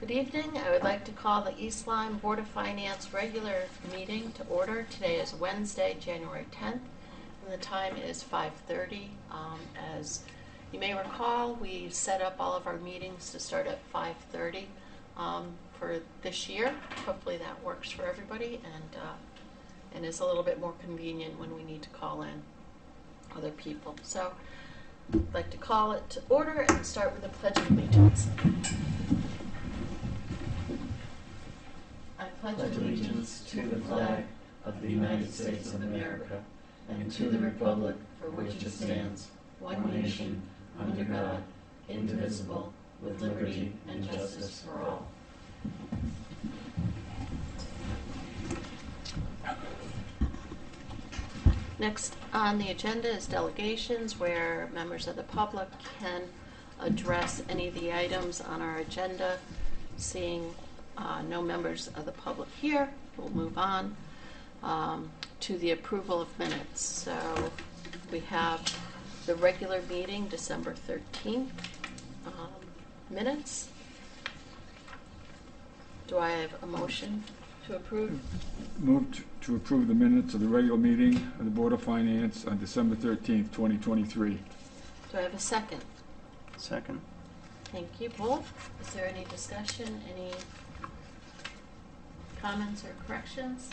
Good evening. I would like to call the East Lyme Board of Finance regular meeting to order. Today is Wednesday, January 10th, and the time is 5:30. As you may recall, we set up all of our meetings to start at 5:30 for this year. Hopefully that works for everybody and is a little bit more convenient when we need to call in other people. So I'd like to call it to order and start with the Pledge of Allegiance. I pledge allegiance to the flag of the United States of America and to the republic for which it stands, one nation, under God, indivisible, with liberty and justice for all. Next on the agenda is delegations, where members of the public can address any of the items on our agenda. Seeing no members of the public here, we'll move on to the approval of minutes. So we have the regular meeting, December 13th minutes. Do I have a motion to approve? Move to approve the minutes of the regular meeting of the Board of Finance on December 13th, 2023. Do I have a second? Second. Thank you, Paul. Is there any discussion, any comments or corrections?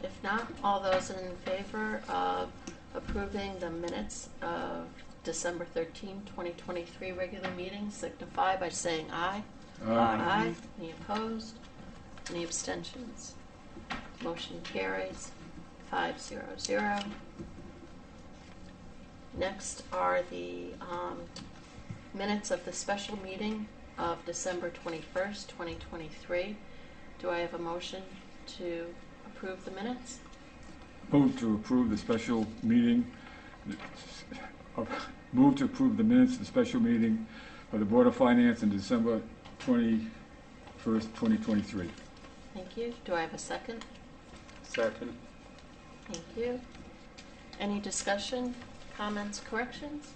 If not, all those in favor of approving the minutes of December 13, 2023 regular meeting signify by saying aye. Aye. Any opposed? Any abstentions? Motion carries 5-0-0. Next are the minutes of the special meeting of December 21st, 2023. Do I have a motion to approve the minutes? Move to approve the special meeting. Move to approve the minutes of the special meeting of the Board of Finance on December 21st, 2023. Thank you. Do I have a second? Second. Thank you. Any discussion, comments, corrections?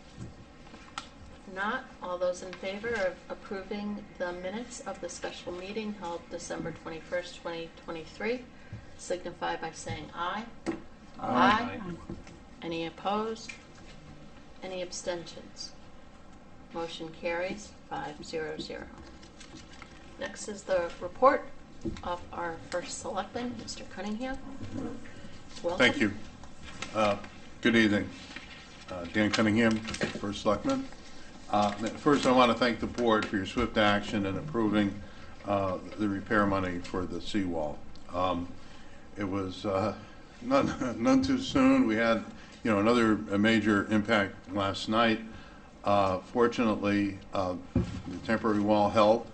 If not, all those in favor of approving the minutes of the special meeting held December 21st, 2023 signify by saying aye. Aye. Any opposed? Any abstentions? Motion carries 5-0-0. Next is the report of our first selectman, Mr. Cunningham. Welcome. Thank you. Good evening. Dan Cunningham, First Selectman. First, I want to thank the board for your swift action in approving the repair money for the seawall. It was none too soon. We had, another major impact last night. Fortunately, the temporary wall held.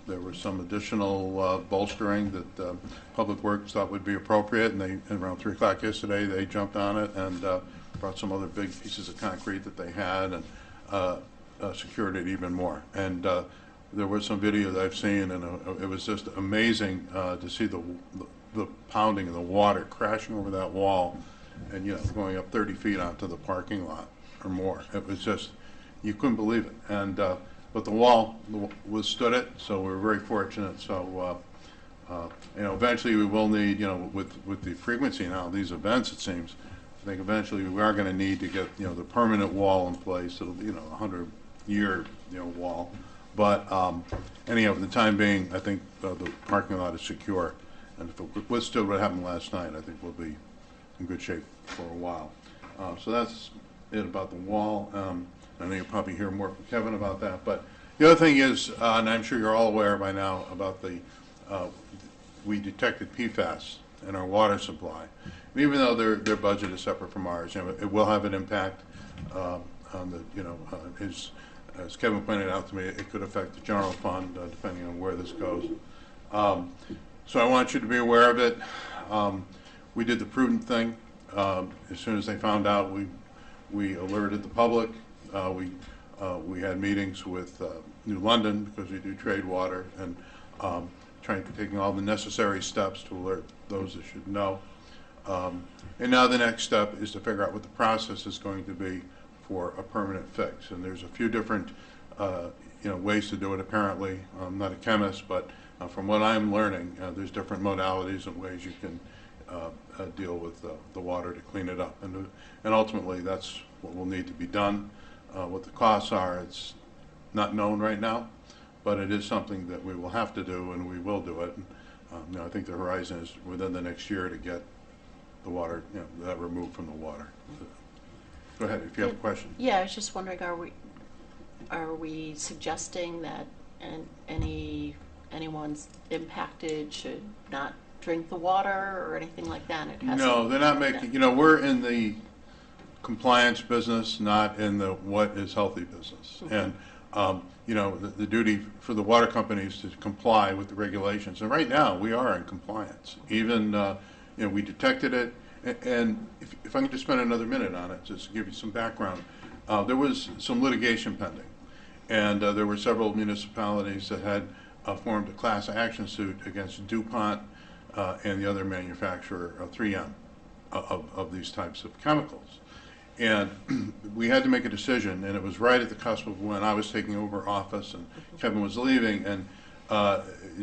There was some additional bolstering that Public Works thought would be appropriate, and around 3 o'clock yesterday they jumped on it and brought some other big pieces of concrete that they had and secured it even more. And there was some video that I've seen, and it was just amazing to see the pounding of the water crashing over that wall and going up 30 feet onto the parking lot or more. It was just, you couldn't believe it. And but the wall withstood it, so we were very fortunate. So eventually we will need, with the frequency now of these events, it seems, I think eventually we are going to need to get the permanent wall in place. It'll be 100-year wall. But anyhow, for the time being, I think the parking lot is secure, and if it withstood what happened last night, I think we'll be in good shape for a while. So that's it about the wall. I know you'll probably hear more from Kevin about that. But the other thing is, and I'm sure you're all aware by now about we detected PFAS in our water supply. And even though their budget is separate from ours, it will have an impact on the, as Kevin pointed out to me, it could affect the general fund depending on where this goes. So I want you to be aware of it. We did the prudent thing. As soon as they found out, we alerted the public. We had meetings with New London because we do trade water, and taking all the necessary steps to alert those that should know. And now the next step is to figure out what the process is going to be for a permanent fix. And there's a few different ways to do it apparently. I'm not a chemist, but from what I'm learning, there's different modalities and ways you can deal with the water to clean it up. And ultimately, that's what will need to be done. What the costs are, it's not known right now, but it is something that we will have to do, and we will do it. I think the horizon is within the next year to get the water, that removed from the water. Go ahead, if you have a question. Yeah, I was just wondering, are we suggesting that anyone's impacted should not drink the water or anything like that? It hasn't- No, they're not making, we're in the compliance business, not in the what is healthy business. And, the duty for the water companies to comply with the regulations. And right now, we are in compliance. Even, we detected it. And if I can just spend another minute on it, just to give you some background, there was some litigation pending. And there were several municipalities that had formed a class action suit against DuPont and the other manufacturer, 3M, of these types of chemicals. And we had to make a decision, and it was right at the cusp of when I was taking over office and Kevin was leaving. And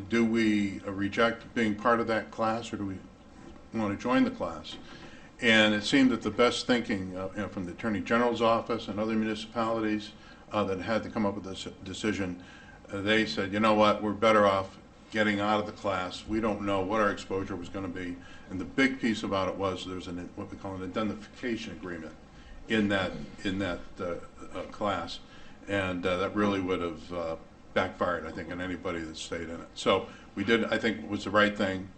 do we reject being part of that class, or do we want to join the class? And it seemed that the best thinking from the Attorney General's office and other municipalities that had to come up with this decision, they said, you know what, we're better off getting out of the class. We don't know what our exposure was going to be. And the big piece about it was there's what we call an indemnification agreement in that class. And that really would have backfired, I think, on anybody that stayed in it. So we did, I think, was the right thing.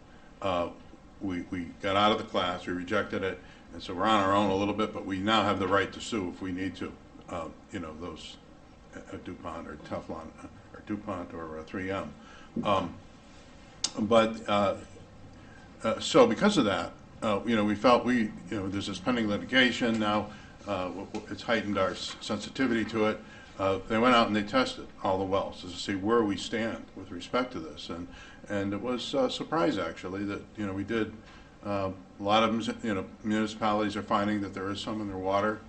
We got out of the class, we rejected it, and so we're on our own a little bit, but we now have the right to sue if we need to. Those DuPont or Teflon or DuPont or 3M. So because of that, we felt there's this pending litigation now. It's heightened our sensitivity to it. They went out and they tested all the wells to see where we stand with respect to this, and it was a surprise actually that we did. A lot of them, municipalities are finding that there is some in their water.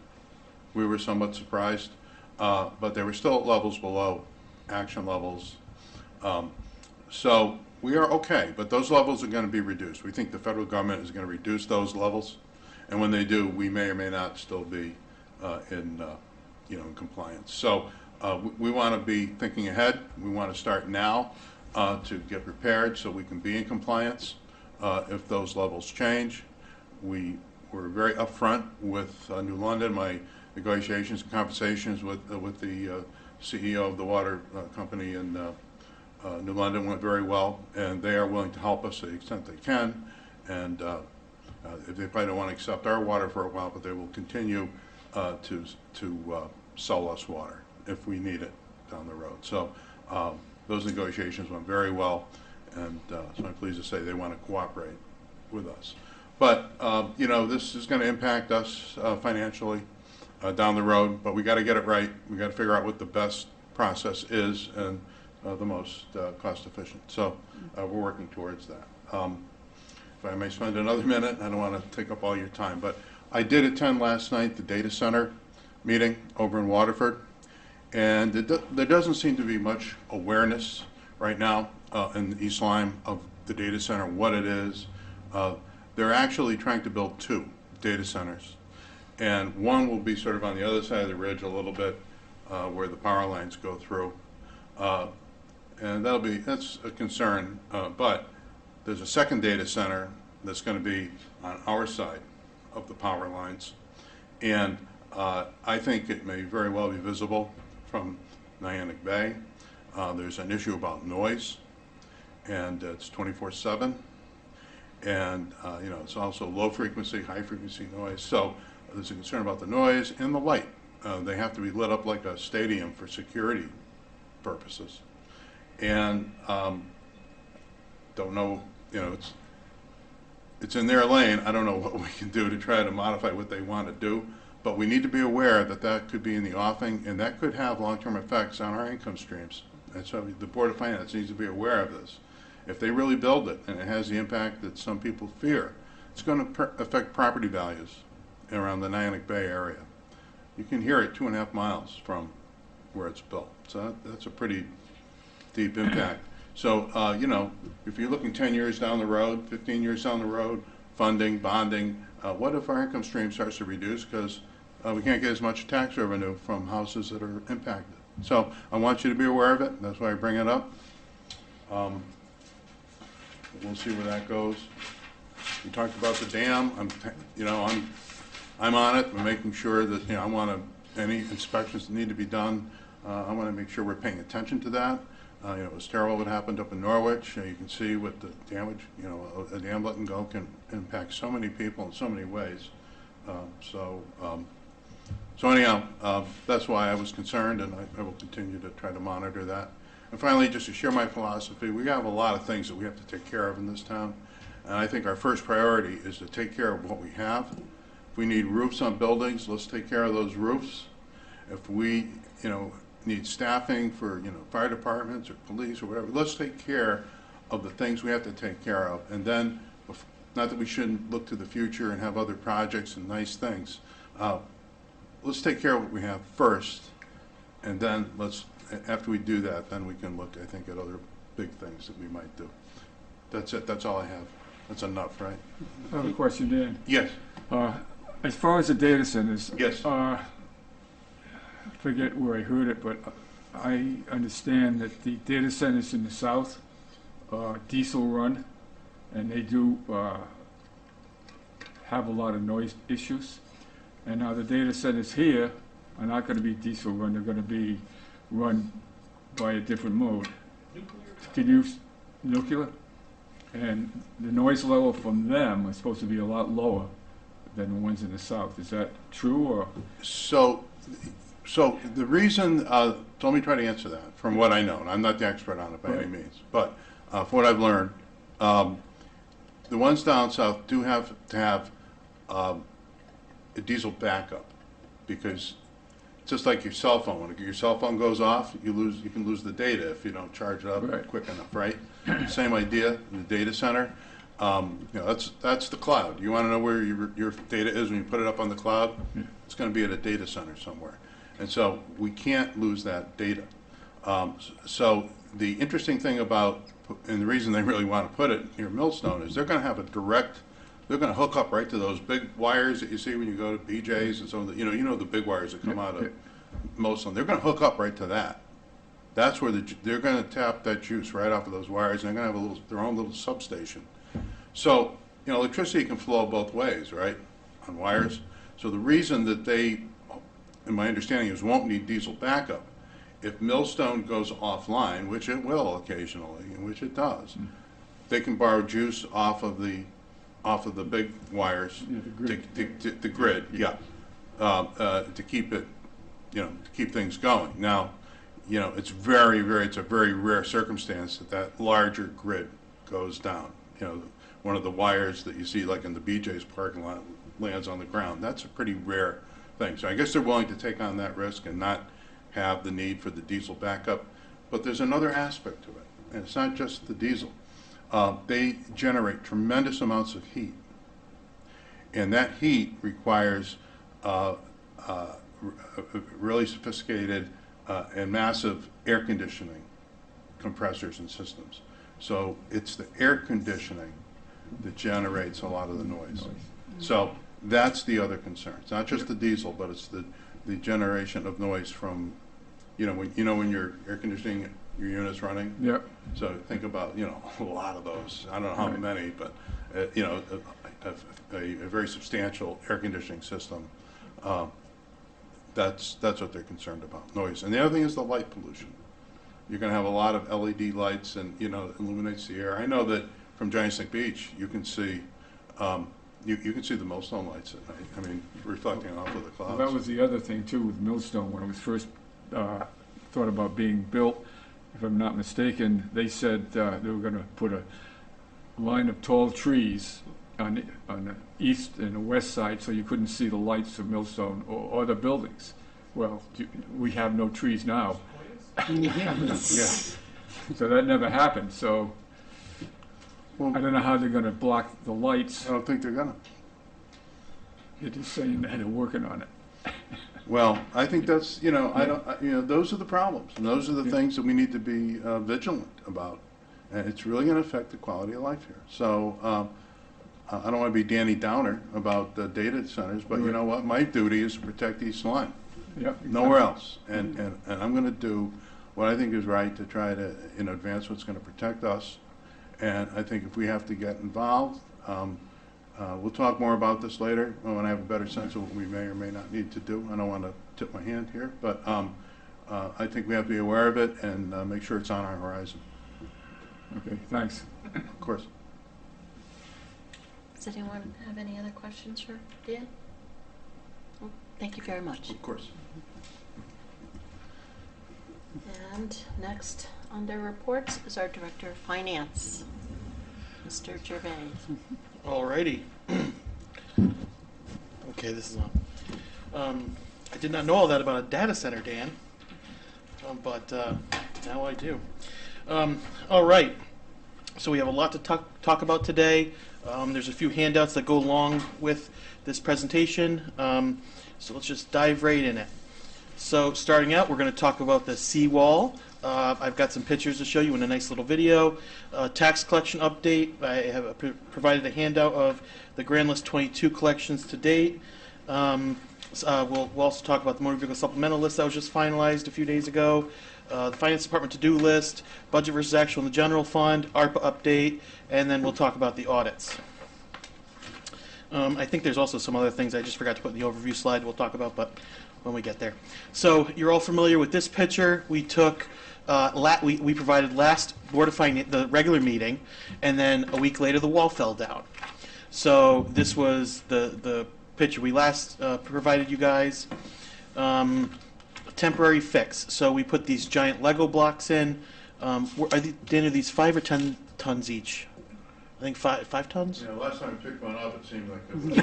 We were somewhat surprised, but they were still at levels below action levels. So we are okay, but those levels are going to be reduced. We think the federal government is going to reduce those levels, and when they do, we may or may not still be in compliance. So we want to be thinking ahead. We want to start now to get prepared so we can be in compliance if those levels change. We were very upfront with New London. My negotiations and conversations with the CEO of the water company in New London went very well, and they are willing to help us to the extent they can. And they probably don't want to accept our water for a while, but they will continue to sell us water if we need it down the road. So those negotiations went very well, and so I'm pleased to say they want to cooperate with us. But this is going to impact us financially down the road, but we got to get it right. We got to figure out what the best process is and the most cost efficient. So we're working towards that. If I may spend another minute, I don't want to take up all your time, but I did attend last night the data center meeting over in Waterford, and there doesn't seem to be much awareness right now in East Lyme of the data center, what it is. They're actually trying to build 2 data centers, and one will be sort of on the other side of the ridge a little bit where the power lines go through, and that's a concern, but there's a second data center that's going to be on our side of the power lines, and I think it may very well be visible from Niantic Bay. There's an issue about noise, and it's 24/7, and it's also low frequency, high frequency noise. So there's a concern about the noise and the light. They have to be lit up like a stadium for security purposes, and don't know, it's in their lane. I don't know what we can do to try to modify what they want to do, but we need to be aware that that could be in the offing, and that could have long-term effects on our income streams. And so the Board of Finance needs to be aware of this. If they really build it and it has the impact that some people fear, it's going to affect property values around the Niantic Bay area. You can hear it 2.5 miles from where it's built. So that's a pretty deep impact. So, you know, if you're looking 10 years down the road, 15 years down the road, funding, bonding, what if our income stream starts to reduce because we can't get as much tax revenue from houses that are impacted? So I want you to be aware of it. That's why I bring it up. We'll see where that goes. We talked about the dam. I'm on it. I'm making sure that, you know, I want to, any inspections that need to be done, I want to make sure we're paying attention to that. You know, it was terrible what happened up in Norwich. You can see what the damage, you know, a dam letting go can impact so many people in so many ways. So anyhow, that's why I was concerned, and I will continue to try to monitor that. And finally, just to share my philosophy, we have a lot of things that we have to take care of in this town. And I think our first priority is to take care of what we have. If we need roofs on buildings, let's take care of those roofs. If we, you know, need staffing for, you know, fire departments or police or whatever, let's take care of the things we have to take care of. And then, not that we shouldn't look to the future and have other projects and nice things. Let's take care of what we have first, and then after we do that, then we can look, I think, at other big things that we might do. That's it. That's all I have. That's enough, right? I have a question, Dan. Yes. As far as the data centers, Yes. I forget where I heard it, but I understand that the data centers in the south are diesel run, and they do have a lot of noise issues. And now the data centers here are not going to be diesel run; they're going to be run by a different mode. Nuclear? And the noise level from them is supposed to be a lot lower than the ones in the south. Is that true, or? So the reason, so let me try to answer that from what I know, and I'm not the expert on it by any means, but from what I've learned, the ones down south do have to have a diesel backup, because just like your cell phone, when your cell phone goes off, you can lose the data if you don't charge it up quick enough, right? Same idea in the data center. You know, that's the cloud. You want to know where your data is when you put it up on the cloud? It's going to be at a data center somewhere. And so we can't lose that data. So the interesting thing about, and the reason they really want to put it near Millstone, is they're going to have they're going to hook up right to those big wires that you see when you go to BJ's and some of the, you know the big wires that come out of Millstone. They're going to hook up right to that. That's where they're going to tap that juice right off of those wires, and they're going to have their own little substation. So, you know, electricity can flow both ways, right, on wires. So the reason that they, in my understanding, is won't need diesel backup, if Millstone goes offline, which it will occasionally, and which it does, they can borrow juice off of the big wires, the grid, to keep it, you know, to keep things going. Now, you know, it's a very rare circumstance that larger grid goes down. You know, one of the wires that you see like in the BJ's parking lot lands on the ground. That's a pretty rare thing. So I guess they're willing to take on that risk and not have the need for the diesel backup. But there's another aspect to it, and it's not just the diesel. They generate tremendous amounts of heat, and that heat requires really sophisticated and massive air conditioning compressors and systems. So it's the air conditioning that generates a lot of the noise. So that's the other concern. It's not just the diesel, but it's the generation of noise from, when your air conditioning, your unit's running. Yep. So think about, a lot of those. I don't know how many, but, a very substantial air conditioning system. That's what they're concerned about, noise. And the other thing is the light pollution. You're going to have a lot of LED lights, and illuminates the air. I know that from Giant Snake Beach, you can see you can see the Millstone lights at night. I mean, reflecting off of the clouds. Well, that was the other thing too with Millstone when it was first thought about being built. If I'm not mistaken, they said they were going to put a line of tall trees on the east and the west side, so you couldn't see the lights of Millstone or the buildings. Well, we have no trees now. Yeah. So that never happened. So I don't know how they're going to block the lights. I don't think they're going to. They're just saying that they're working on it. Well, I think that's, those are the problems, and those are the Yeah. things that we need to be vigilant about. And it's really going to affect the quality of life here. So I don't want to be Danny Downer about the data centers, but you Right. know what? My duty is to protect East Lyme, Yeah, nowhere exactly. else. And I'm going to do what I think is right to try to, advance what's going to protect us. And I think if we have to get involved, we'll talk more about this later when I have a better sense of what we may or may not need to do. I don't want to tip my hand here, but I think we have to be aware of it and make sure it's on our horizon. Okay, thanks. Of course. Does anyone have any other questions for Dan? Well, thank you very much. Of course. And next, under reports, is our Director of Finance, Mr. Gervais. Alrighty. Okay, this is on. I did not know all that about a data center, Dan, but now I do. All right. So we have a lot to talk about today. There's a few handouts that go along with this presentation. So let's just dive right in it. So starting out, we're going to talk about the seawall. I've got some pictures to show you in a nice little video. Tax collection update. I have provided a handout of the Grand List 22 collections to date. We'll also talk about the motor vehicle supplemental list that was just finalized a few days ago. The Finance Department to-do list, budget versus actual in the general fund, ARPA update, and then we'll talk about the audits. I think there's also some other things I just forgot to put in the overview slide we'll talk about, but when we get there. So you're all familiar with this picture. We took, we provided last Board of Finance, the regular meeting, and then a week later the wall fell down. So this was the picture we last provided you guys. Temporary fix. So we put these giant Lego blocks in. Dan, are these 5 or 10 tons each? I think 5 tons. Yeah, last time I picked one up, it seemed like it was.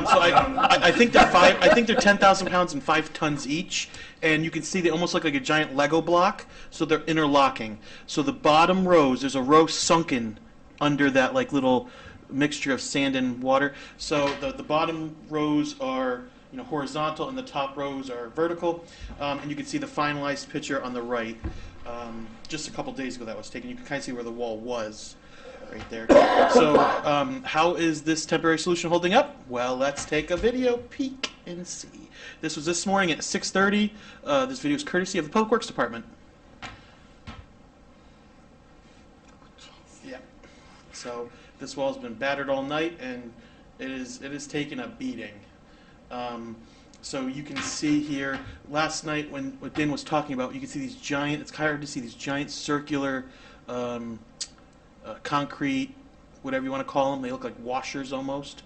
So I think they're 5. I think they're 10,000 pounds and 5 tons each. And you can see they almost look like a giant Lego block. So they're interlocking. So the bottom rows, there's a row sunken under that like little mixture of sand and water. So the bottom rows are horizontal, and the top rows are vertical. And you can see the finalized picture on the right. Just a couple days ago that was taken. You can kind of see where the wall was right there. So how is this temporary solution holding up? Well, let's take a video peek and see. This was this morning at 6:30. This video is courtesy of the Public Works Department. Yeah. So this wall has been battered all night, and it is taken a beating. So you can see here, last night when what Dan was talking about, you can see these giant, it's kind of hard to see these giant circular concrete, whatever you want to call them. They look like washers almost.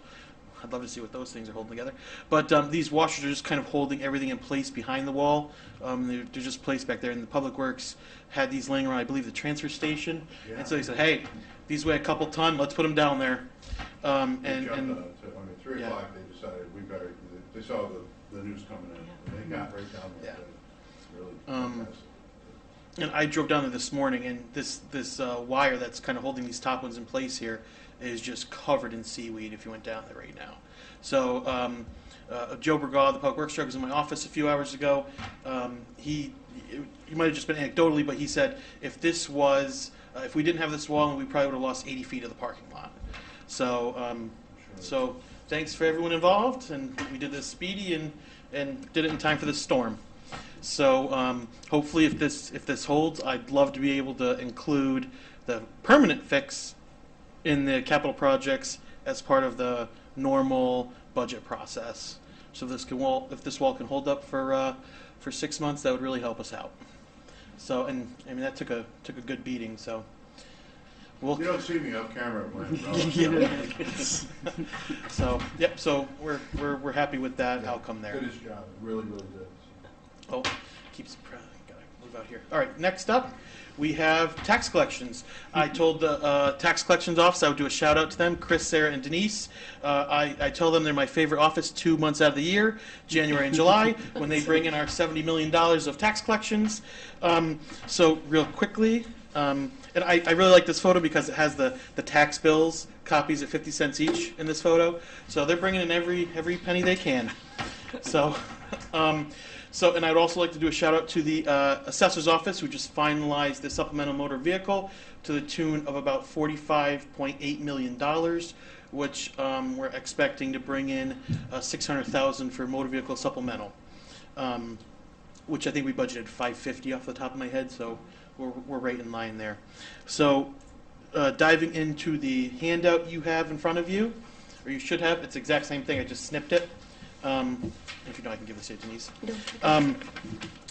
I'd love to see what those things are holding together. But these washers are just kind of holding everything in place behind the wall. They're just placed back there. And the Public Works had these laying around, I believe, the transfer station. Yeah. And so they said, hey, these weigh a couple ton, let's put them down there. They jumped on it, too. I mean, 3 yeah. o'clock, they decided we better, they saw the news coming in, and they got right down there. Yeah. Really fantastic. And I drove down there this morning, and this wire that's kind of holding these top ones in place here is just covered in seaweed if you went down there right now. So Joe Bergaw, the Public Works Director, was in my office a few hours ago. He might have just been anecdotally, but he said if this was, if we didn't have this wall, we probably would have lost 80 feet of the parking lot. So, so thanks for everyone involved, and we did this speedy and did it in time for this storm. So hopefully if this holds, I'd love to be able to include the permanent fix in the capital projects as part of the normal budget process. So if this wall can hold up for 6 months, that would really help us out. So, and I mean that took a good beating. So we'll. You don't see me off camera when So yep. So we're happy with that outcome there. Did his job, really did. Oh, keeps gotta move out here. All right, next up, we have tax collections. I told the tax collections office I would do a shout out to them, Chris, Sarah, and Denise. I tell them they're my favorite office 2 months out of the year, January and July, when they bring in our $70 million of tax collections. So real quickly, and I really like this photo because it has the tax bills, copies at 50 cents each in this photo. So they're bringing in every penny they can. So, and I'd also like to do a shout out to the assessor's office, who just finalized the supplemental motor vehicle to the tune of about $45.8 million, which we're expecting to bring in $600,000 for motor vehicle supplemental, which I think we budgeted $550 off the top of my head, so we're right in line there. So, diving into the handout you have in front of you, or you should have, it's the exact same thing, I just snipped it. If you know, I can give this to Denise. No.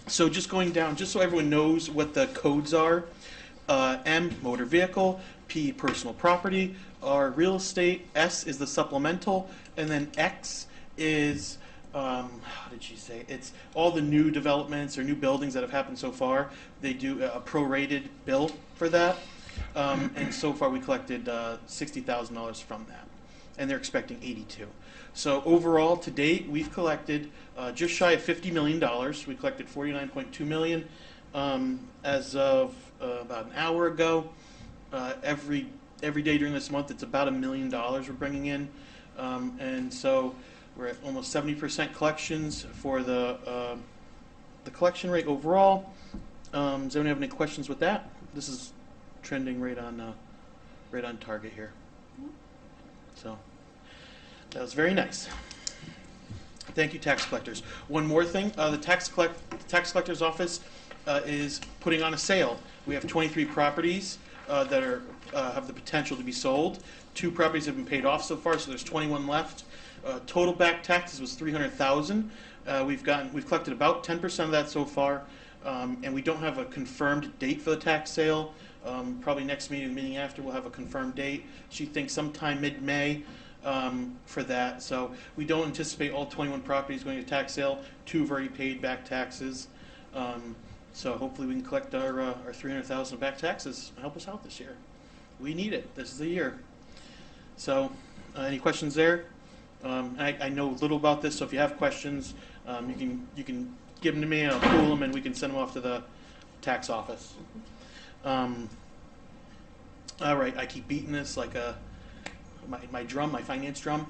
So just going down, just so everyone knows what the codes are, M, motor vehicle, P, personal property, R, real estate, S is the supplemental, and then X is, how did she say? It's all the new developments or new buildings that have happened so far. They do a prorated bill for that, and so far we collected $60,000 from that, and they're expecting 82. So overall, to date, we've collected just shy of $50 million. We collected $49.2 million as of about an hour ago. Every day during this month, it's about $1 million we're bringing in, and so we're at almost 70% collections for the collection rate overall. Does anyone have any questions with that? This is trending right on target here. So. That was very nice. Thank you, tax collectors. One more thing, the tax collector's office is putting on a sale. We have 23 properties that have the potential to be sold. 2 properties have been paid off so far, so there's 21 left. Total back taxes was $300,000. We've collected about 10% of that so far, and we don't have a confirmed date for the tax sale. Probably next meeting, the meeting after, we'll have a confirmed date. She thinks sometime mid-May. For that, so we don't anticipate all 21 properties going to tax sale. 2 have already paid back taxes, so hopefully we can collect our $300,000 back taxes and help us out this year. We need it. This is the year. So, any questions there? I know a little about this, so if you have questions, you can give them to me, and I'll pool them, and we can send them off to the tax office. All right, I keep beating this like a. My finance drum.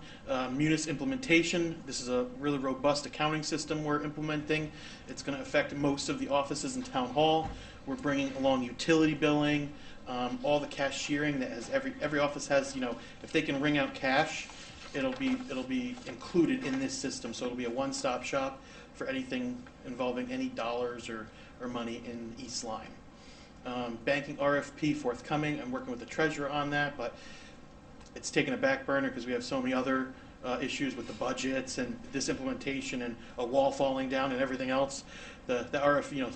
Munis implementation. This is a really robust accounting system we're implementing. It's going to affect most of the offices in Town Hall. We're bringing along utility billing, all the cashiering that has every office has. You know, if they can ring out cash, it'll be included in this system. So it'll be a one-stop shop for anything involving any dollars or money in East Lyme. Banking RFP forthcoming. I'm working with the treasurer on that, but it's taken a back burner because we have so many other issues with the budgets and this implementation and a wall falling down and everything else. The RF, you know,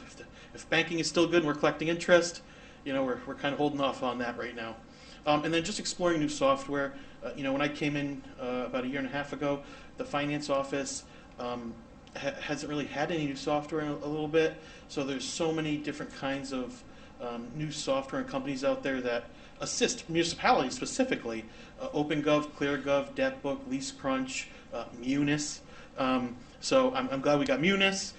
if banking is still good and we're collecting interest, you know, we're kind of holding off on that right now. And then just exploring new software. You know, when I came in about a year and a half ago, the finance office hasn't really had any new software in a little bit. So there's so many different kinds of new software and companies out there that assist municipalities specifically. OpenGov, ClearGov, DebtBook, LeaseCrunch, Munis. So I'm glad we got Munis.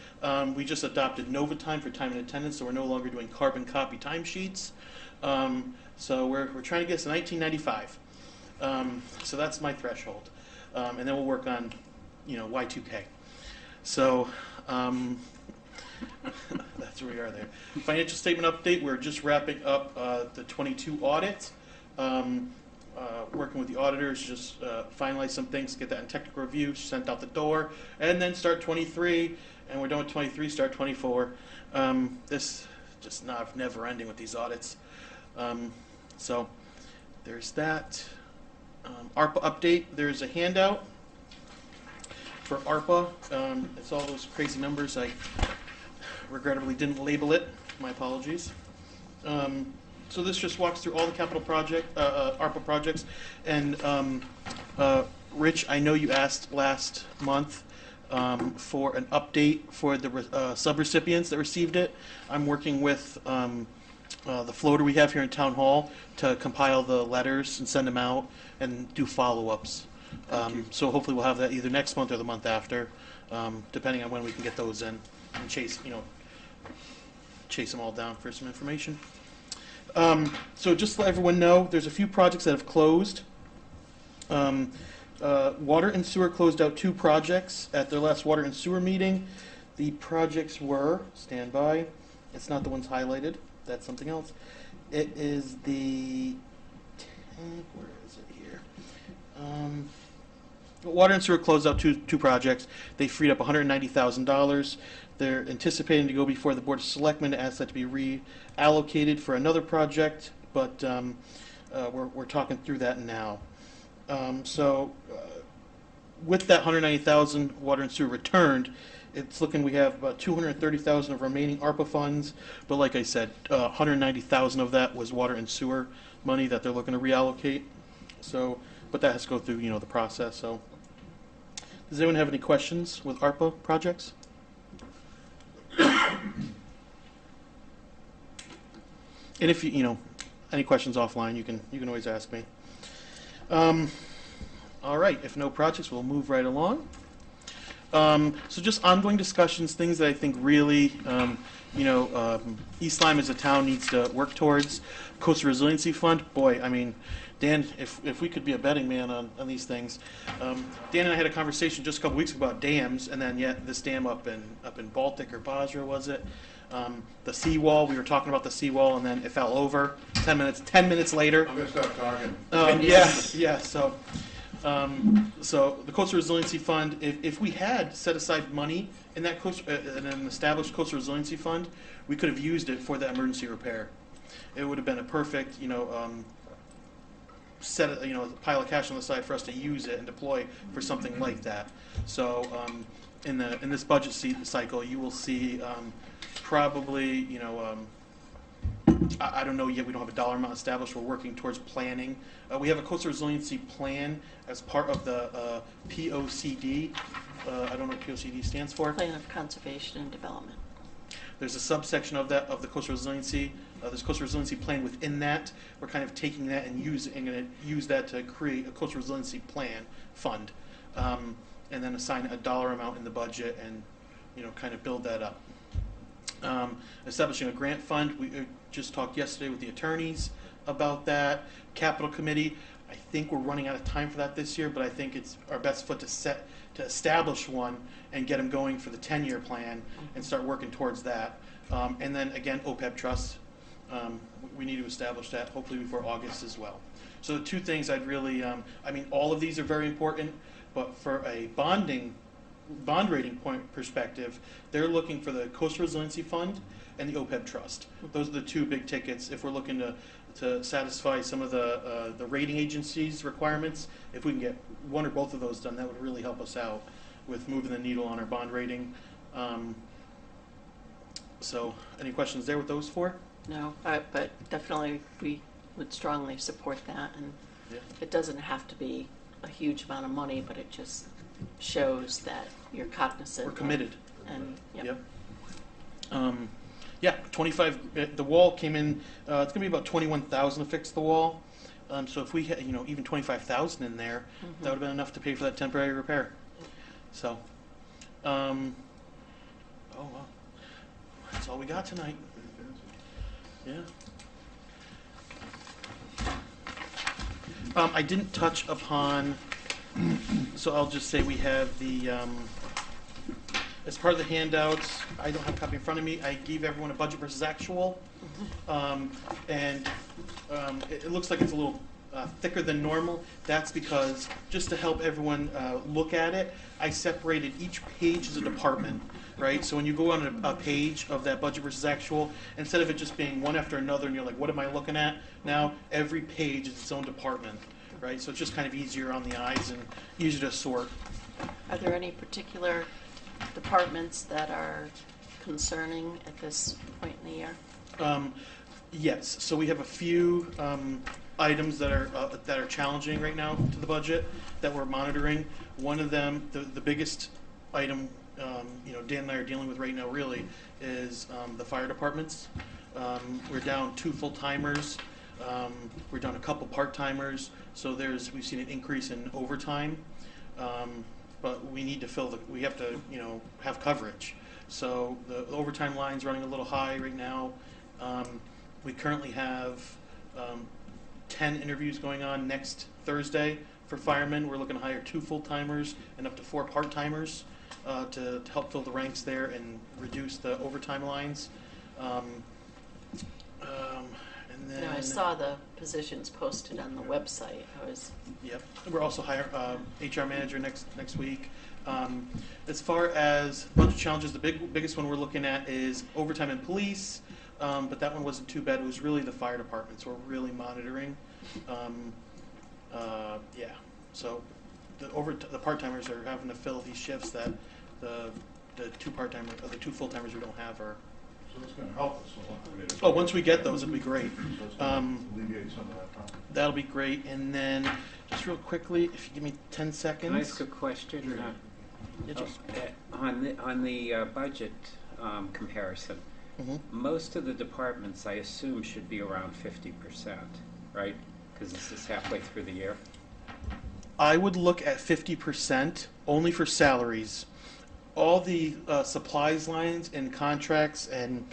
We just adopted Novatime for time and attendance, so we're no longer doing carbon copy timesheets. So we're trying to get us to 1995. So that's my threshold. And then we'll work on, you know, Y2K. So that's where we are there. Financial statement update. We're just wrapping up the 22 audit. Working with the auditors, just finalize some things, get that in technical review, sent out the door, and then start 23. And we're done with 23, start 24. This just never ending with these audits. So there's that. ARPA update. There's a handout for ARPA. It's all those crazy numbers. I regrettably didn't label it. My apologies. So this just walks through all the capital project, ARPA projects. And Rich, I know you asked last month for an update for the subrecipients that received it. I'm working with the floater we have here in Town Hall to compile the letters and send them out and do follow-ups. So hopefully we'll have that either next month or the month after, depending on when we can get those in and chase them all down for some information. So just to let everyone know, there's a few projects that have closed. Water and sewer closed out 2 projects at their last water and sewer meeting. The projects were, stand by, it's not the ones highlighted, that's something else. It is the, where is it here? Water and sewer closed out two projects. They freed up $190,000. They're anticipating to go before the Board of Selectmen to ask that to be reallocated for another project, but we're talking through that now. With that 190,000 water and sewer returned, it's looking we have about 230,000 of remaining ARPA funds, but like I said, 190,000 of that was water and sewer money that they're looking to reallocate. So, but that has to go through, the process. So, does anyone have any questions with ARPA projects? And if any questions offline, you can always ask me. All right, if no projects, we'll move right along. So just ongoing discussions, things that I think really, East Lyme as a town needs to work towards. Coastal Resiliency Fund, boy, I mean, Dan, if we could be a betting man on these things. Dan and I had a conversation just a couple weeks ago about dams, and then this dam up in Baltic or Basra, was it? The seawall, we were talking about the seawall, and then it fell over 10 minutes later. I'm going to stop talking. Yeah. So the Coastal Resiliency Fund, if we had set aside money in that in an established Coastal Resiliency Fund, we could have used it for the emergency repair. It would have been a perfect, set a pile of cash on the side for us to use it and deploy for something like that. So in this budget cycle, you will see probably I don't know yet. We don't have a dollar amount established. We're working towards planning. We have a coastal resiliency plan as part of the POCD. I don't know what POCD stands for. Plan of Conservation and Development. There's a subsection of that, of the coastal resiliency. There's coastal resiliency plan within that. We're kind of taking that and going to use that to create a coastal resiliency plan fund, and then assign a dollar amount in the budget and kind of build that up. Establishing a grant fund. We just talked yesterday with the attorneys about that. Capital Committee. I think we're running out of time for that this year, but I think it's our best foot to establish one and get them going for the 10-year plan and start working towards that. And then again, OPEB trust. We need to establish that hopefully before August as well. So the 2 things I'd really, all of these are very important, but for a bond rating point perspective, they're looking for the Coastal Resiliency Fund and the OPEB trust. Those are the 2 big tickets if we're looking to satisfy some of the rating agencies' requirements. If we can get one or both of those done, that would really help us out with moving the needle on our bond rating. So any questions there with those 4? No, but definitely we would strongly support that, and it doesn't have to be a huge amount of money, but it just shows that you're cognizant. We're committed. And 25. The wall came in. It's going to be about 21,000 to fix the wall. So if we had, even 25,000 in there, that would have been enough to pay for that temporary repair. So, oh well, that's all we got tonight. Yeah. I didn't touch upon. So I'll just say we have the, as part of the handouts, I don't have a copy in front of me, I gave everyone a budget versus actual. It looks like it's a little thicker than normal. That's because, just to help everyone look at it, I separated each page as a department, right? So when you go on a page of that budget versus actual, instead of it just being one after another and you're like, what am I looking at? Now every page is its own department. Right, so it's just kind of easier on the eyes and easier to sort. Are there any particular departments that are concerning at this point in the year? Yes, so we have a few items that are challenging right now to the budget that we're monitoring. One of them, the biggest item, Dan and I are dealing with right now really is the fire departments. We're down 2 full-timers. We're down a couple part-timers, so we've seen an increase in overtime, but we need to we have to, have coverage. So the overtime line's running a little high right now. We currently have 10 interviews going on next Thursday For firemen, we're looking to hire 2 full-timers and up to 4 part-timers to help fill the ranks there and reduce the overtime lines. And then, Now, I saw the positions posted on the website. I was, Yep. We're also hiring HR manager next week. As far as budget challenges, the biggest one we're looking at is overtime in police, but that one wasn't too bad. It was really the fire department, so we're really monitoring. Yeah. So the part-timers are having to fill these shifts that the 2 part-timers or the 2 full-timers we don't have are. So it's going to help us a lot. I mean, Oh, once we get those, it'll be great. So it's going to alleviate some of that problem. That'll be great. And then, just real quickly, if you give me 10 seconds. Can I ask a question? Sure. Yeah, just- On the budget comparison, Mhm. most of the departments, I assume, should be around 50%, right? Because this is halfway through the year. I would look at 50% only for salaries. All the supplies lines and contracts and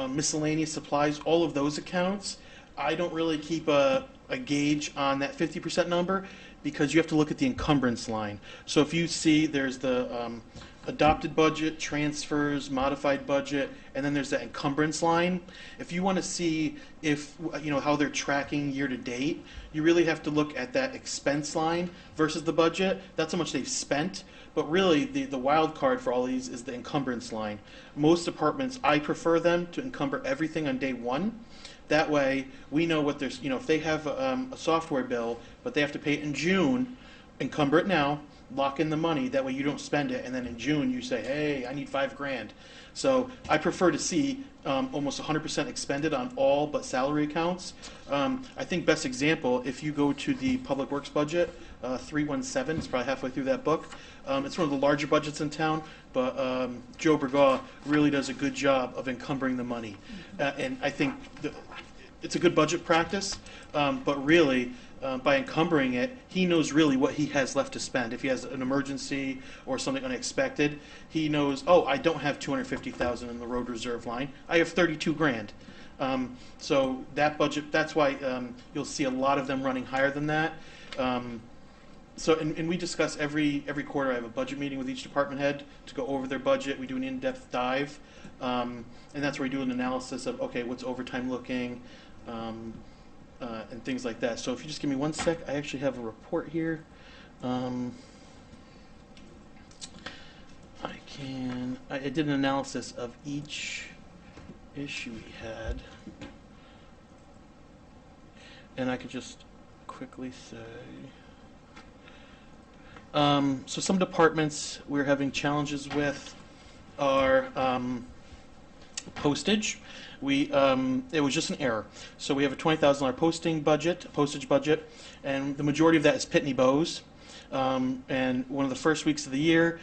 miscellaneous supplies, all of those accounts, I don't really keep a gauge on that 50% number because you have to look at the encumbrance line. So if you see there's the adopted budget, transfers, modified budget, and then there's that encumbrance line. If you want to see if how they're tracking year to date, you really have to look at that expense line versus the budget. That's how much they've spent. But really, the wild card for all these is the encumbrance line. Most departments, I prefer them to encumber everything on day 1. That way, we know what there's, if they have a software bill, but they have to pay it in June, encumber it now, lock in the money. That way you don't spend it, and then in June you say, hey, I need $5,000. So I prefer to see almost 100% expended on all but salary accounts. I think best example, if you go to the Public Works budget, 317, it's probably halfway through that book. It's one of the larger budgets in town, but Joe Bergaw really does a good job of encumbering the money. And I think it's a good budget practice, but really, by encumbering it, he knows really what he has left to spend. If he has an emergency or something unexpected, he knows, oh, I don't have $250,000 in the road reserve line. I have $32,000. So that budget, that's why you'll see a lot of them running higher than that. And we discuss every quarter. I have a budget meeting with each department head to go over their budget. We do an in-depth dive, and that's where we do an analysis of, okay, what's overtime looking, and things like that. So if you just give me 1 sec, I actually have a report here. I did an analysis of each issue we had, and I could just quickly say. So some departments we're having challenges with are postage. It was just an error. So we have a $20,000 postage budget, and the majority of that is Pitney Bowes. And one of the first weeks of the year,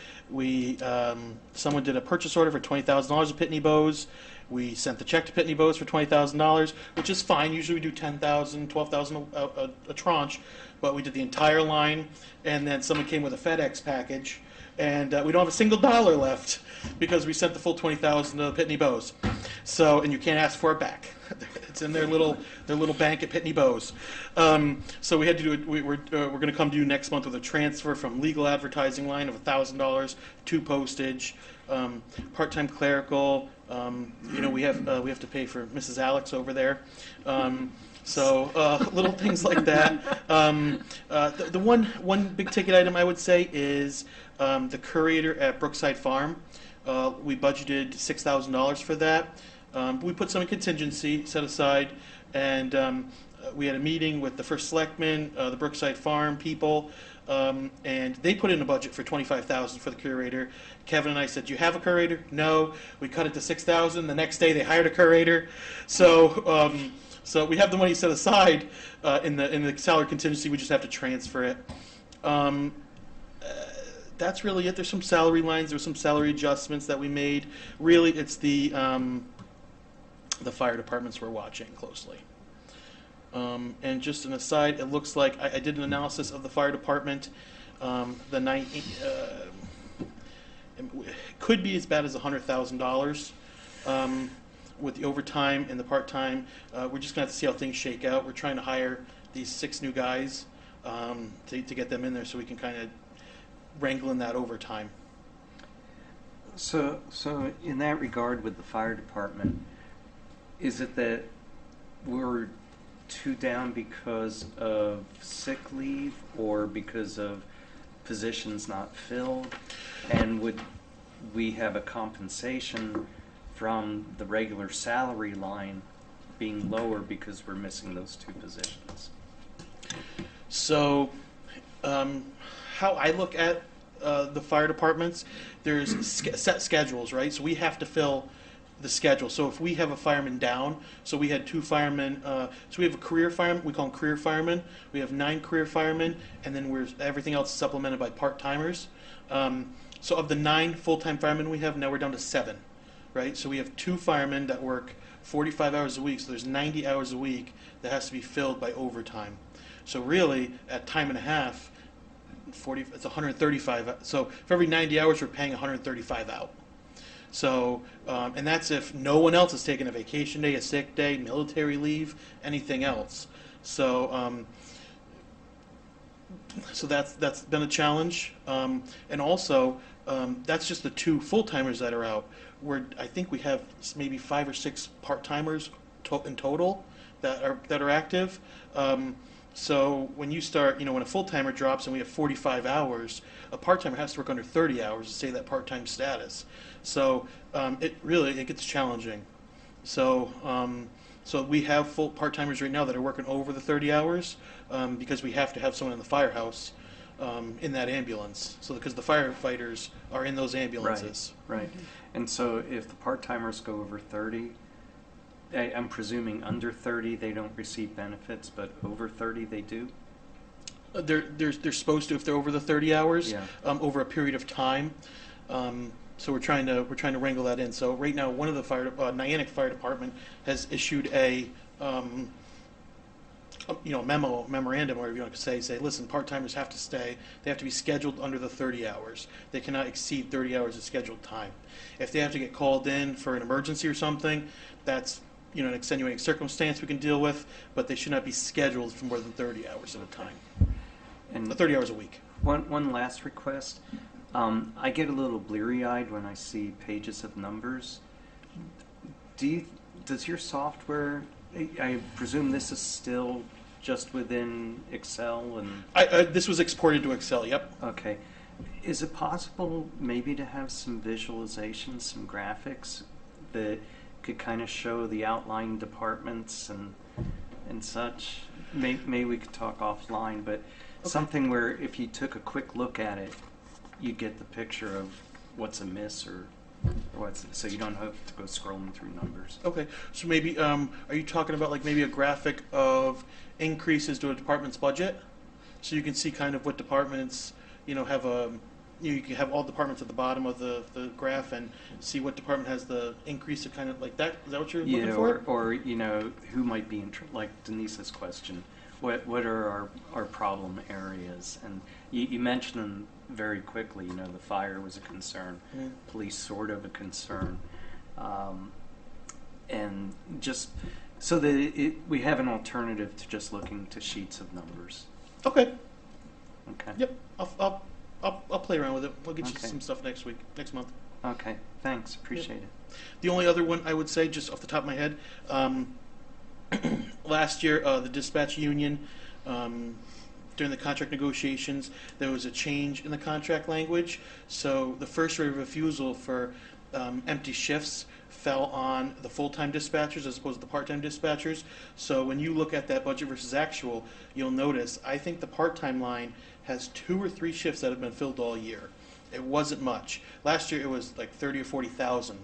someone did a purchase order for $20,000 of Pitney Bowes. We sent the check to Pitney Bowes for $20,000, which is fine. Usually we do $10,000, $12,000 a tranche, but we did the entire line, and then someone came with a FedEx package, and we don't have a single dollar left because we sent the full $20,000 to Pitney Bowes. So, and you can't ask for it back. It's in their little bank at Pitney Bowes. So we had to do it. We're going to come to you next month with a transfer from legal advertising line of $1,000 to postage, part-time clerical. We have to pay for Mrs. Alex over there. So little things like that. The one big ticket item I would say is the curator at Brookside Farm. We budgeted $6,000 for that. We put some in contingency set aside, and we had a meeting with the first selectman, the Brookside Farm people, and they put in a budget for $25,000 for the curator. Kevin and I said, "Do you have a curator?" No. We cut it to $6,000. The next day, they hired a curator. So we have the money set aside in the salary contingency. We just have to transfer it. That's really it. There's some salary lines. There's some salary adjustments that we made. Really, it's the fire departments we're watching closely. And just an aside, it looks like I did an analysis of the fire department. It could be as bad as $100,000 with the overtime and the part-time. We're just going to have to see how things shake out. We're trying to hire these 6 new guys to get them in there so we can kind of wrangle in that overtime. So in that regard with the fire department, is it that we're two down because of sick leave or because of positions not filled? And would we have a compensation from the regular salary line being lower because we're missing those two positions? So, how I look at the fire departments, there's set schedules, right? So we have to fill the schedule. So if we have a fireman down, so we had 2 firemen, so we have a career fireman, we call them career firemen. We have 9 career firemen, and then everything else is supplemented by part-timers. So of the 9 full-time firemen we have, now we're down to 7, right? So we have 2 firemen that work 45 hours a week, so there's 90 hours a week that has to be filled by overtime. So really, at time and a half, it's 135. So for every 90 hours, we're paying 135 out. So, and that's if no one else is taking a vacation day, a sick day, military leave, anything else. So, so that's been a challenge. And also, that's just the 2 full-timers that are out. I think we have maybe 5 or 6 part-timers in total that are active. So when you start, when a full-timer drops and we have 45 hours, a part-timer has to work under 30 hours to stay that part-time status. So it gets challenging. So so we have full part-timers right now that are working over the 30 hours because we have to have someone in the firehouse in that ambulance. So because the firefighters are in those ambulances. Right. And so if the part-timers go over 30, I'm presuming under 30 they don't receive benefits, but over 30 they do? They're supposed to if they're over the 30 hours, Yeah. Over a period of time. So we're trying to wrangle that in. So right now, one of the Niantic Fire Department has issued a memorandum, or whatever you want to say, listen, part-timers have to stay. They have to be scheduled under the 30 hours. They cannot exceed 30 hours of scheduled time. If they have to get called in for an emergency or something, that's an extenuating circumstance we can deal with, but they should not be scheduled for more than 30 hours at a time. And 30 hours a week. One last request. I get a little bleary-eyed when I see pages of numbers. Does your software, I presume this is still just within Excel and... This was exported to Excel, yep. Okay. Is it possible maybe to have some visualizations, some graphics that could kind of show the outlying departments and such? Maybe we could talk offline, but okay. Something where if you took a quick look at it, you get the picture of what's amiss or what's, so you don't have to go scrolling through numbers. Okay, so maybe are you talking about like maybe a graphic of increases to a department's budget, so you can see kind of what departments have a you can have all departments at the bottom of the graph and see what department has the increase to kind of like that. Is that what you're looking for? Or who might be like Denise's question. What are our problem areas? And you mentioned them very quickly. The fire was a concern, police sort of a concern, and just so that we have an alternative to just looking to sheets of numbers. Okay. Okay. Yep. I'll play around with it. I'll get you some stuff next month. Okay. Thanks. Appreciate it. The only other one I would say, just off the top of my head. Last year, the dispatch union, during the contract negotiations, there was a change in the contract language. So the first right of refusal for empty shifts fell on the full-time dispatchers as opposed to the part-time dispatchers. So when you look at that budget versus actual, you'll notice, I think the part-time line has 2 or 3 shifts that have been filled all year. It wasn't much. Last year it was like 30 or 40,000.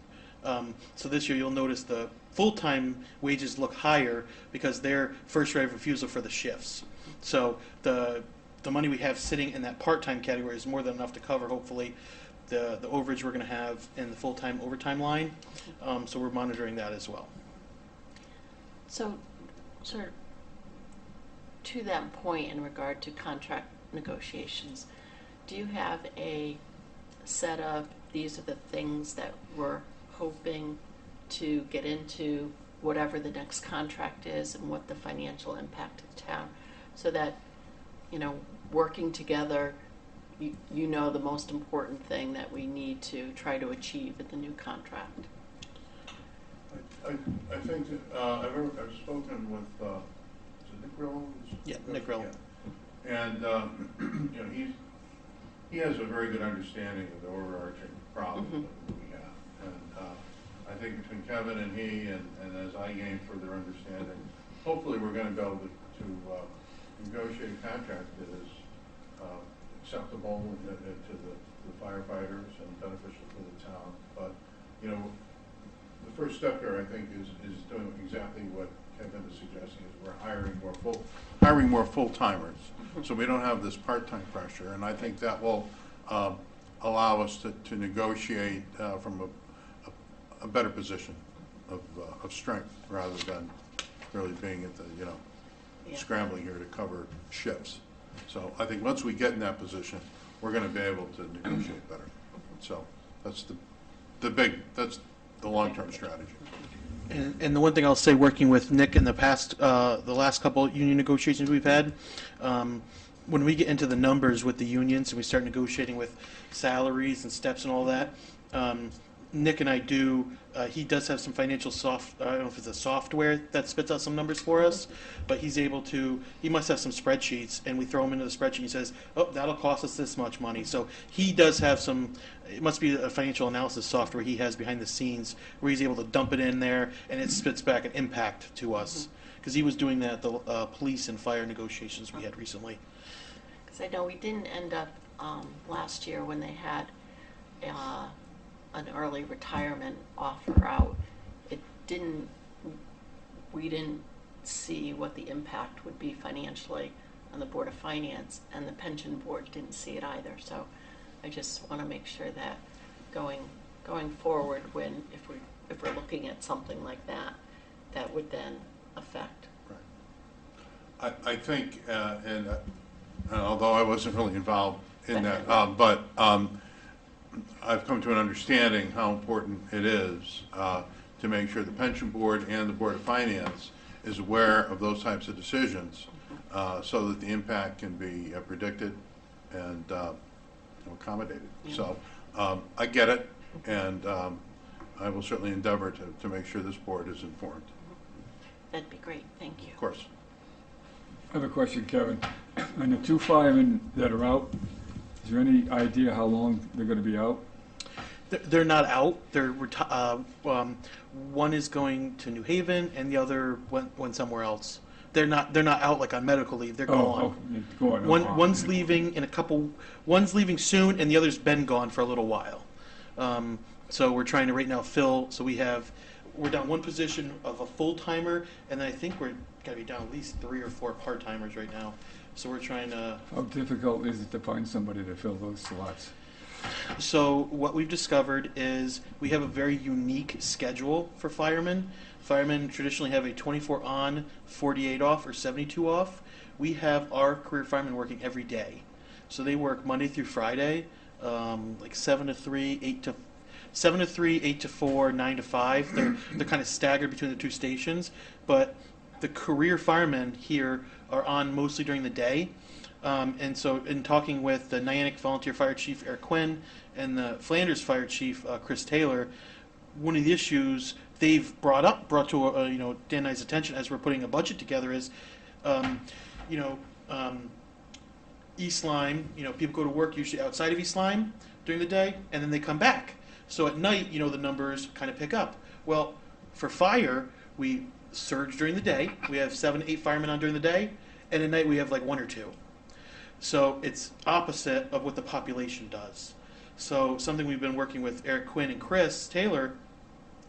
So this year you'll notice the full-time wages look higher because they're first right of refusal for the shifts. So the money we have sitting in that part-time category is more than enough to cover, hopefully, the overage we're going to have in the full-time overtime line. So we're monitoring that as well. So, sort of to that point in regard to contract negotiations, do you have a set of these are the things that we're hoping to get into whatever the next contract is and what the financial impact of the town, so that working together, you know the most important thing that we need to try to achieve in the new contract. I think that, I've spoken with, is it Nick Grillo? Yeah, Nick Grillo. Yeah. And, he has a very good understanding of the overarching problem that we have. And I think between Kevin and he, and as I gain further understanding, hopefully we're going to be able to negotiate a contract that is acceptable to the firefighters and beneficial to the town. But, the first step here, I think, is doing exactly what Kevin is suggesting, is we're hiring more full-timers, so we don't have this part-time pressure. And I think that will allow us to negotiate from a better position of strength, rather than really being at the, scrambling here to cover shifts. So I think once we get in that position, we're going to be able to negotiate better. So that's that's the long-term strategy. And the one thing I'll say, working with Nick in the past, the last couple union negotiations we've had, when we get into the numbers with the unions and we start negotiating with salaries and steps and all that, Nick and I do, he does have some financial I don't know if it's a software that spits out some numbers for us, but he must have some spreadsheets, and we throw him into the spreadsheet and he says, oh, that'll cost us this much money. So he does have it must be a financial analysis software he has behind the scenes where he's able to dump it in there and it spits back an impact to us. Because he was doing that at the police and fire negotiations we had recently. Because I know we didn't end up last year when they had an early retirement offer out. We didn't see what the impact would be financially on the Board of Finance, and the pension board didn't see it either. So I just want to make sure that going forward, if we're looking at something like that, that would then affect. Right. I think, and although I wasn't really involved in that, but I've come to an understanding how important it is to make sure the pension board and the Board of Finance is aware of those types of decisions, so that the impact can be predicted and accommodated. Yeah. So I get it, and I will certainly endeavor to make sure this board is informed. That'd be great. Thank you. Of course. I have a question, Kevin. On the 2 firemen that are out, is there any idea how long they're going to be out? They're not out. They're one is going to New Haven, and the other went somewhere else. They're not out like on medical leave. They're gone. Gone. One's leaving One's leaving soon, and the other's been gone for a little while. So we're trying to right now fill. So we're down one position of a full timer, and then I think we're got to be down at least 3 or 4 part timers right now. So we're trying to. How difficult is it to find somebody to fill those slots? So what we've discovered is we have a very unique schedule for firemen. Firemen traditionally have a 24 on, 48 off, or 72 off. We have our career firemen working every day. So they work Monday through Friday, like 7 to 3, 8 to 7 to 3, 8 to 4, 9 to 5. They're kind of staggered between the 2 stations, but the career firemen here are on mostly during the day. And so in talking with the Nyack Volunteer Fire Chief Eric Quinn and the Flanders Fire Chief Chris Taylor, one of the issues they've brought to Dan and I's attention as we're putting a budget together is, East Lyme, people go to work usually outside of East Lyme during the day, and then they come back. So at night, the numbers kind of pick up. Well, for fire, we surge during the day. We have 7 to 8 firemen on during the day, and at night we have like 1 or 2. So it's opposite of what the population does. So something we've been working with Eric Quinn and Chris Taylor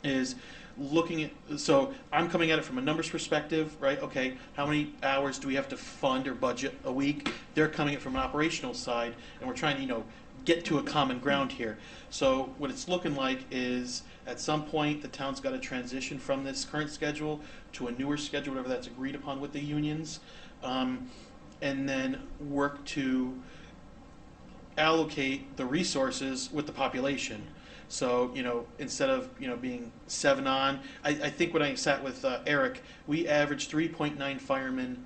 is looking at, so I'm coming at it from a numbers perspective, right? Okay, how many hours do we have to fund or budget a week? They're coming at it from an operational side, and we're trying to, get to a common ground here. So what it's looking like is at some point the town's got to transition from this current schedule to a newer schedule, whatever that's agreed upon with the unions, and then work to allocate the resources with the population. So, instead of, being 7 on, I think when I sat with Eric, we averaged 3.9 firemen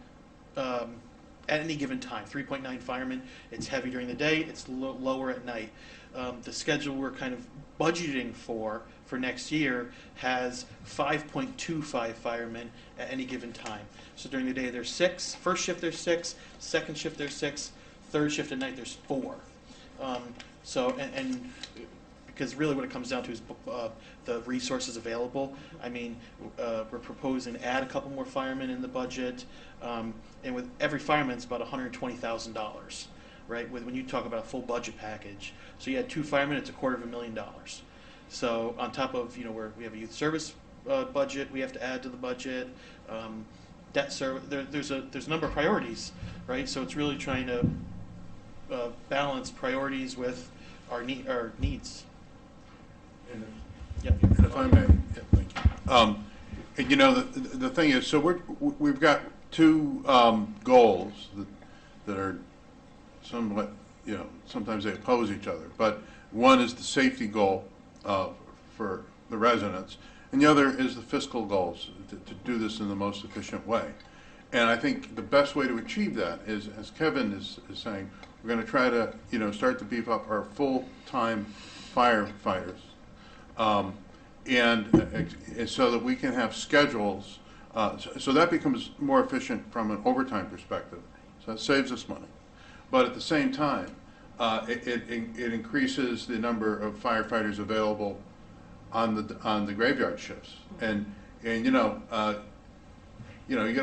at any given time. 3.9 firemen. It's heavy during the day. It's lower at night. The schedule we're kind of budgeting for next year has 5.25 firemen at any given time. So during the day there's 6. First shift there's 6. Second shift there's 6. Third shift at night there's 4. And because really what it comes down to is the resources available. I mean, we're proposing to add a couple more firemen in the budget, and with every fireman it's about $120,000, right? When you talk about a full budget package, so you had 2 firemen, it's $250,000. So on top of where we have a youth service budget, we have to add to the budget. Debt service. There's a number of priorities, right? So it's really trying to balance priorities with our needs. Yep. And if I may, yeah, thank you. The thing is, so we've got 2 goals that are somewhat, sometimes they oppose each other. But one is the safety goal for the residents, and the other is the fiscal goals to do this in the most efficient way. And I think the best way to achieve that is, as Kevin is saying, we're going to try to start to beef up our full-time firefighters. And so that we can have schedules, so that becomes more efficient from an overtime perspective. So that saves us money. But at the same time, it increases the number of firefighters available on the graveyard shifts. And you get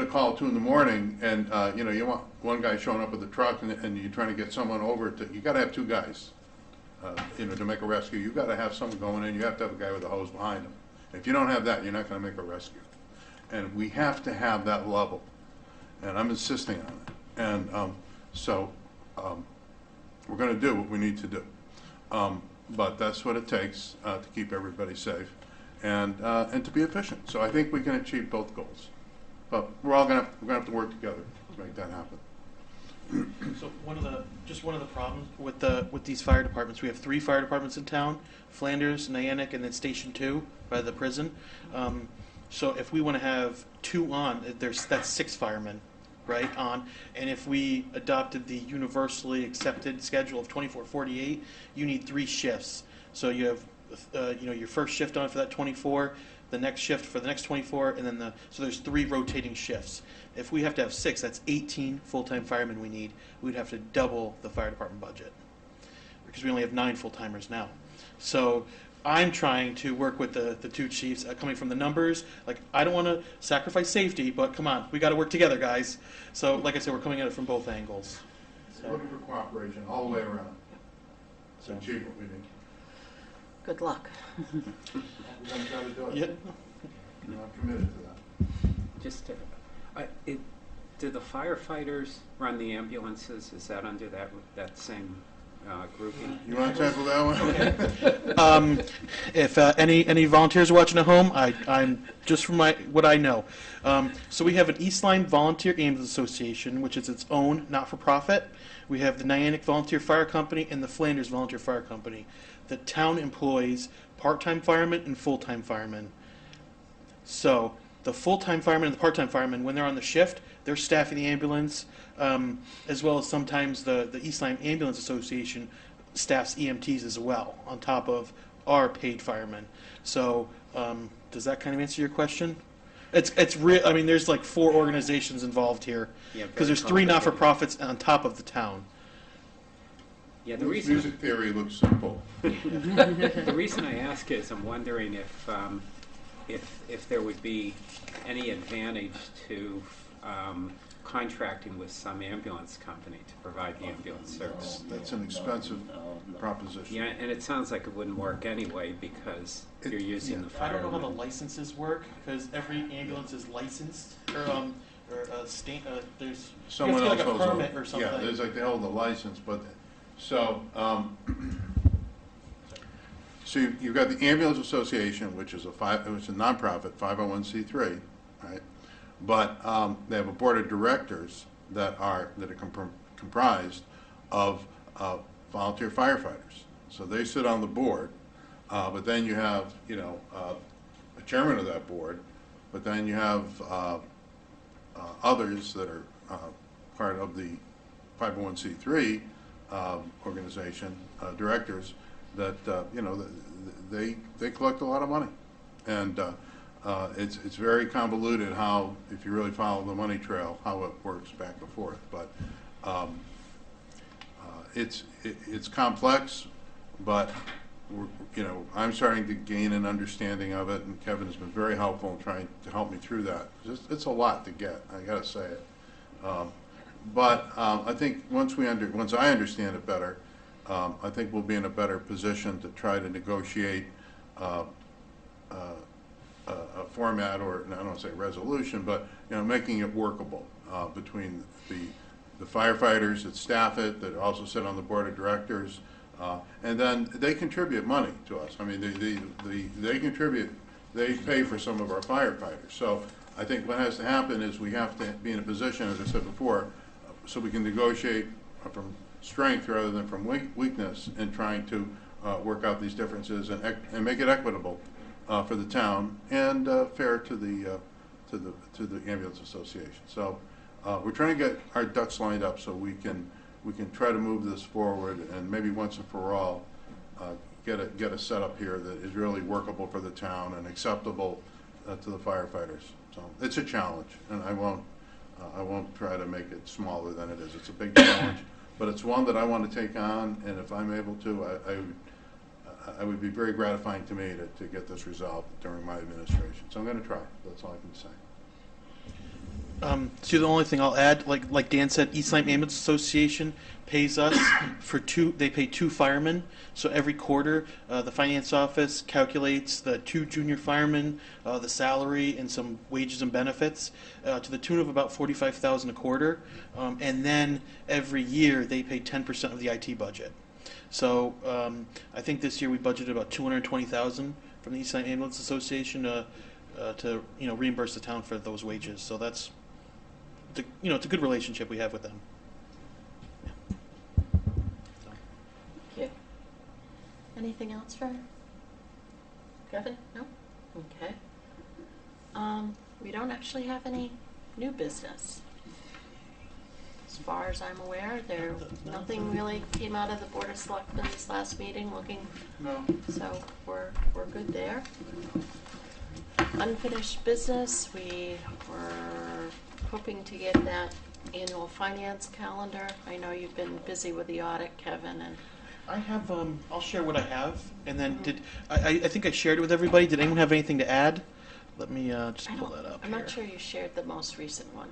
a call at 2 in the morning, and you want one guy showing up with a truck, and you're trying to get someone over you got to have 2 guys. To make a rescue, you've got to have someone going in. You have to have a guy with a hose behind him. If you don't have that, you're not going to make a rescue. And we have to have that level. And I'm insisting on it. And so we're going to do what we need to do. But that's what it takes to keep everybody safe and to be efficient. So I think we can achieve both goals. But we're going to have to work together to make that happen. So one of the problems with these fire departments, we have 3 fire departments in town: Flanders, Niantic, and then Station 2 by the prison. So if we want to have 2 on, that's 6 firemen, right, on. And if we adopted the universally accepted schedule of 24/48, you need 3 shifts. So you have your first shift on for that 24, the next shift for the next 24, and then so there's 3 rotating shifts. If we have to have 6, that's 18 full-time firemen we need. We'd have to double the fire department budget because we only have 9 full-timers now. So I'm trying to work with the 2 chiefs, coming from the numbers. Like, I don't want to sacrifice safety, but come on, we got to work together, guys. So like I said, we're coming at it from both angles. So, Looking for cooperation all the way around to achieve what we need. Good luck. We're going to try to do it. Yep. I'm committed to that. Just to, do the firefighters run the ambulances? Is that under that same grouping? You want to tackle that one? If any volunteers are watching at home, I'm just from what I know. So we have an East Lyme Volunteer Ambulance Association, which is its own not-for-profit. We have the Niantic Volunteer Fire Company and the Flanders Volunteer Fire Company. The town employs part-time firemen and full-time firemen. So the full-time firemen and the part-time firemen, when they're on the shift, they're staffing the ambulance, as well as sometimes the East Lyme Ambulance Association staffs EMTs as well, on top of our paid firemen. So does that kind of answer your question? It's real. I mean, there's like 4 organizations involved here, because there's 3 not-for-profits on top of the town. Yeah, the reason Music theory looks simple. the reason I ask is I'm wondering if there would be any advantage to contracting with some ambulance company to provide the ambulance service. That's an expensive proposition. Yeah, and it sounds like it wouldn't work anyway because you're using the I fire. don't know how the licenses work, because every ambulance is licensed, or there's Someone you have else to get like a holds permit or something. Yeah, there's like they hold the license, but so you've got the Ambulance Association, which is a nonprofit 501c3, right? But they have a board of directors that are comprised of volunteer firefighters. So they sit on the board, but then you have a chairman of that board, but then you have others that are part of the 501c3 organization, directors, that, they collect a lot of money. And it's very convoluted how, if you really follow the money trail, how it works back and forth. But it's complex, but I'm starting to gain an understanding of it, and Kevin has been very helpful in trying to help me through that. It's a lot to get, I got to say it. But I think once I understand it better, I think we'll be in a better position to try to negotiate a format, or I don't want to say resolution, but making it workable between the firefighters that staff it, that also sit on the board of directors, and then they contribute money to us. I mean, they contribute, they pay for some of our firefighters. So I think what has to happen is we have to be in a position, as I said before, so we can negotiate from strength rather than from weakness in trying to work out these differences and make it equitable for the town and fair to the ambulance association. So we're trying to get our ducks lined up so we can try to move this forward and maybe once and for all get a setup here that is really workable for the town and acceptable to the firefighters. So it's a challenge, and I won't try to make it smaller than it is. It's a big challenge, but it's one that I want to take on, and if I'm able to, I would be very gratifying to me to get this resolved during my administration. So I'm going to try. That's all I can say. So the only thing I'll add, like Dan said, East Lyme Ambulance Association pays us for they pay 2 firemen. So every quarter, the finance office calculates the 2 junior firemen, the salary, and some wages and benefits to the tune of about $45,000 a quarter. And then every year they pay 10% of the IT budget. So I think this year we budgeted about $220,000 from the East Lyme Ambulance Association to reimburse the town for those wages. So that's it's a good relationship we have with them. Thank you. Anything else for Kevin? No? Okay. We don't actually have any new business. As far as I'm aware, nothing really came out of the Board of Selectmen's last meeting so we're good there. Unfinished business, we were hoping to get that annual finance calendar. I know you've been busy with the audit, Kevin, and I have. I'll share what I have, and then I think I shared it with everybody. Did anyone have anything to add? Let me just pull that up. I'm not sure you shared the most recent one.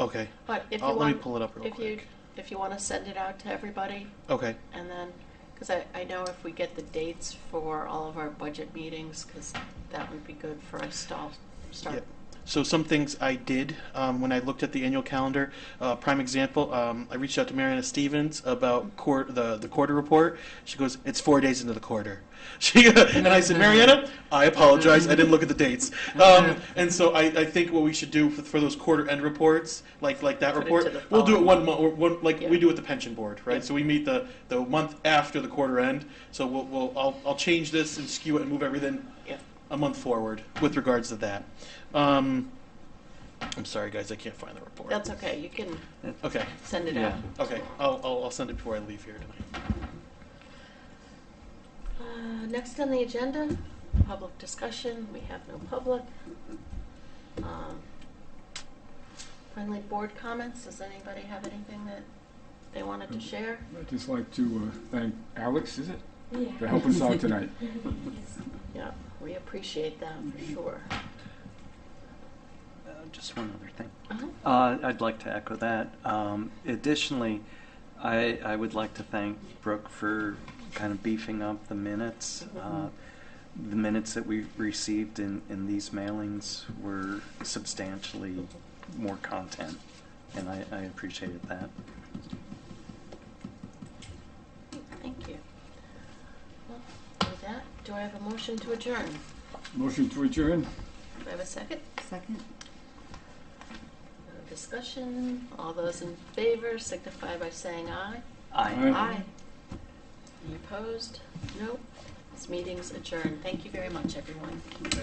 Okay. But if you let want, me pull it up real quick. If you want to send it out to everybody. Okay. And then, because I know if we get the dates for all of our budget meetings, because that would be good for us to all start. Yep. So some things I did when I looked at the annual calendar. Prime example, I reached out to Mariana Stevens about the quarter report. She goes, "It's 4 days into the quarter." And I said, "Mariana, I apologize. I didn't look at the dates." And so I think what we should do for those quarter end reports, like that Put it report, to the we'll do it following one month, Yeah. we do with the pension board, right? Yeah. So we meet the month after the quarter end. So I'll change this and skew it and move everything a month forward with regards to that. I'm sorry, guys, I can't find the report. That's okay. You can Okay. send it out. Okay. I'll send it before I leave here tonight. Next on the agenda, public discussion. We have no public. Finally, board comments. Does anybody have anything that they wanted to share? I'd just like to thank Alex, is it? Yeah. For helping us out tonight. Yeah, we appreciate that for sure. Just one other thing. Uh-huh. I'd like to echo that. Additionally, I would like to thank Brooke for kind of beefing up the minutes. The minutes that we received in these mailings were substantially more content, and I appreciated that. Thank you. Well, with that, do I have a motion to adjourn? Motion to adjourn? Do I have a second? Second. No discussion. All those in favor signify by saying aye. Aye. Any opposed? No. This meeting's adjourned. Thank you very much, everyone. Thank you.